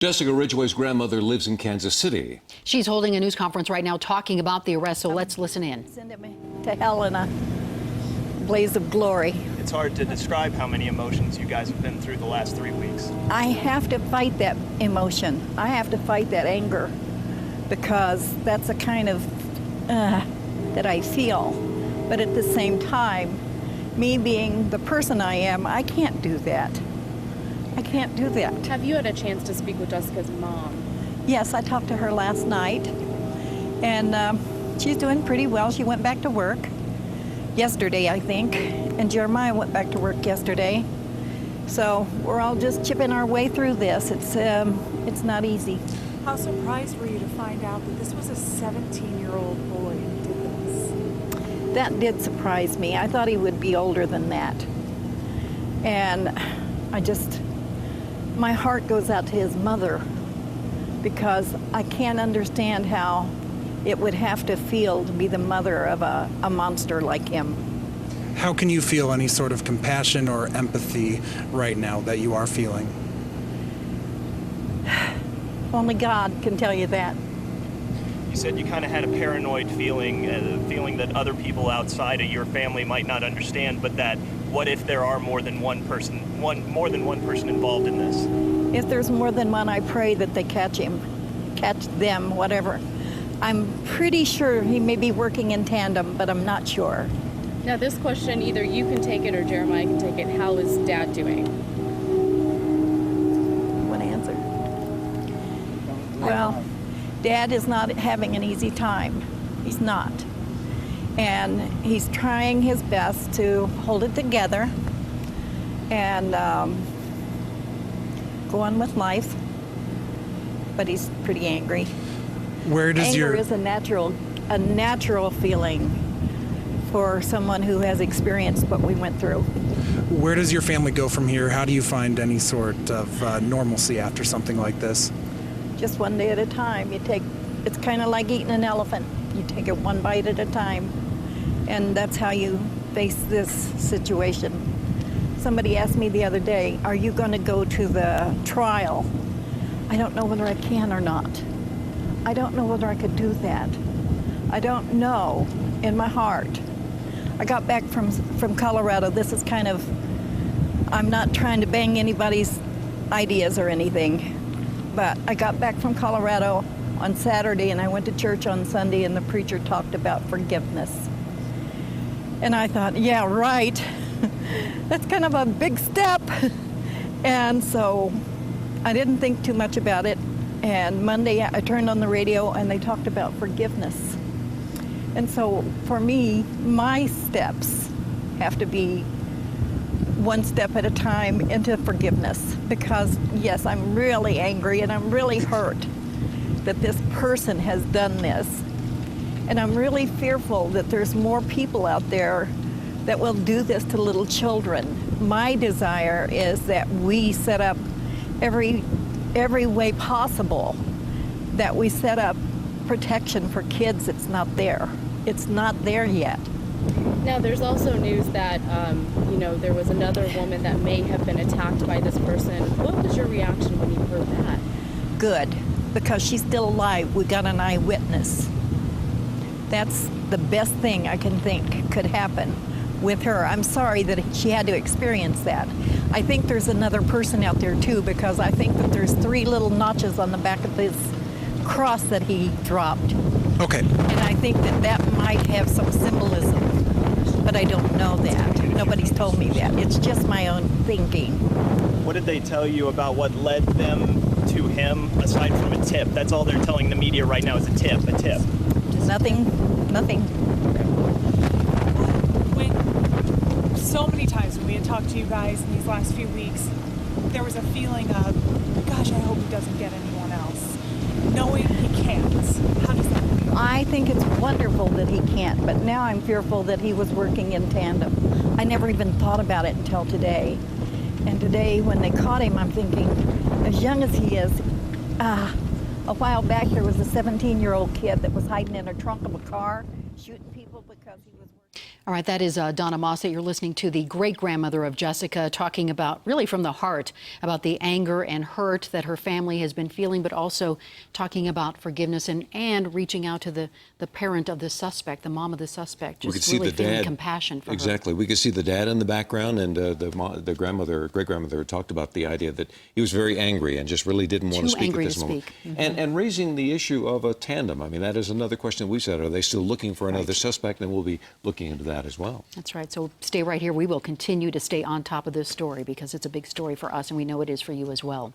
Jessica Ridgeway's grandmother lives in Kansas City. She's holding a news conference right now talking about the arrest, so let's listen in. Send him to hell in a blaze of glory. It's hard to describe how many emotions you guys have been through the last 3 weeks. I have to fight that emotion. I have to fight that anger because that's the kind of that I feel. But at the same time, me being the person I am, I can't do that. I can't do that. Have you had a chance to speak with Jessica's mom? Yes, I talked to her last night, and she's doing pretty well. She went back to work yesterday, I think, and Jeremiah went back to work yesterday. So we're all just chipping our way through this. It's not easy. How surprised were you to find out that this was a 17-year-old boy who did this? That did surprise me. I thought he would be older than that. And my heart goes out to his mother because I can't understand how it would have to feel to be the mother of a monster like him. How can you feel any sort of compassion or empathy right now that you are feeling? Only God can tell you that. You said you kind of had a paranoid feeling, feeling that other people outside of your family might not understand, but that what if there are more than one person involved in this? If there's more than one, I pray that they catch them, whatever. I'm pretty sure he may be working in tandem, but I'm not sure. Now this question, either you can take it or Jeremiah can take it. How is Dad doing? What answer? Well, Dad is not having an easy time. He's not. And he's trying his best to hold it together and go on with life. But he's pretty angry. Where does Anger is a natural feeling for someone who has experienced what we went through. Where does your family go from here? How do you find any sort of normalcy after something like this? Just one day at a time. It's kind of like eating an elephant. You take it one bite at a time, and that's how you face this situation. Somebody asked me the other day, are you going to go to the trial? I don't know whether I can or not. I don't know whether I could do that. I don't know in my heart. I got back from Colorado. This is kind of, I'm not trying to bang anybody's ideas or anything, but I got back from Colorado on Saturday and I went to church on Sunday and the preacher talked about forgiveness. And I thought, yeah, right. That's kind of a big step. And so I didn't think too much about it. And Monday I turned on the radio and they talked about forgiveness. And so for me, my steps have to be one step at a time into forgiveness. Because yes, I'm really angry and I'm really hurt that this person has done this. And I'm really fearful that there's more people out there that will do this to little children. My desire is that we set up every way possible, that we set up protection for kids. It's not there. It's not there yet. Now there's also news that there was another woman that may have been attacked by this person. What was your reaction when you heard that? Good, because she's still alive. We got an eyewitness. That's the best thing I can think could happen with her. I'm sorry that she had to experience that. I think there's another person out there too, because I think that there's 3 little notches on the back of this cross that he dropped. Okay. And I think that might have some symbolism, but I don't know that. Nobody's told me that. It's just my own thinking. What did they tell you about what led them to him, aside from a tip? That's all they're telling the media right now is a tip. Nothing. So many times when we had talked to you guys in these last few weeks, there was a feeling of, gosh, I hope he doesn't get anyone else. Knowing he can't. How does that feel? I think it's wonderful that he can't, but now I'm fearful that he was working in tandem. I never even thought about it until today. And today, when they caught him, I'm thinking, as young as he is, a while back there was a 17-year-old kid that was hiding in a trunk of a car, shooting people because he was working. All right, that is Donna Moss that you're listening to, the great-grandmother of Jessica, talking about, really from the heart, about the anger and hurt that her family has been feeling, but also talking about forgiveness and reaching out to the parent of the suspect, the mom of the suspect, We could just see really the feeling dad. compassion for her. Exactly. We could see the dad in the background, and the grandmother, great-grandmother, talked about the idea that he was very angry and just really didn't want to Too speak angry at this to moment. speak. And raising the issue of a tandem. I mean, that is another question we said. Are they still looking for another suspect? And we'll be looking into that as well. That's right. So stay right here. We will continue to stay on top of this story because it's a big story for us, and we know it is for you as well.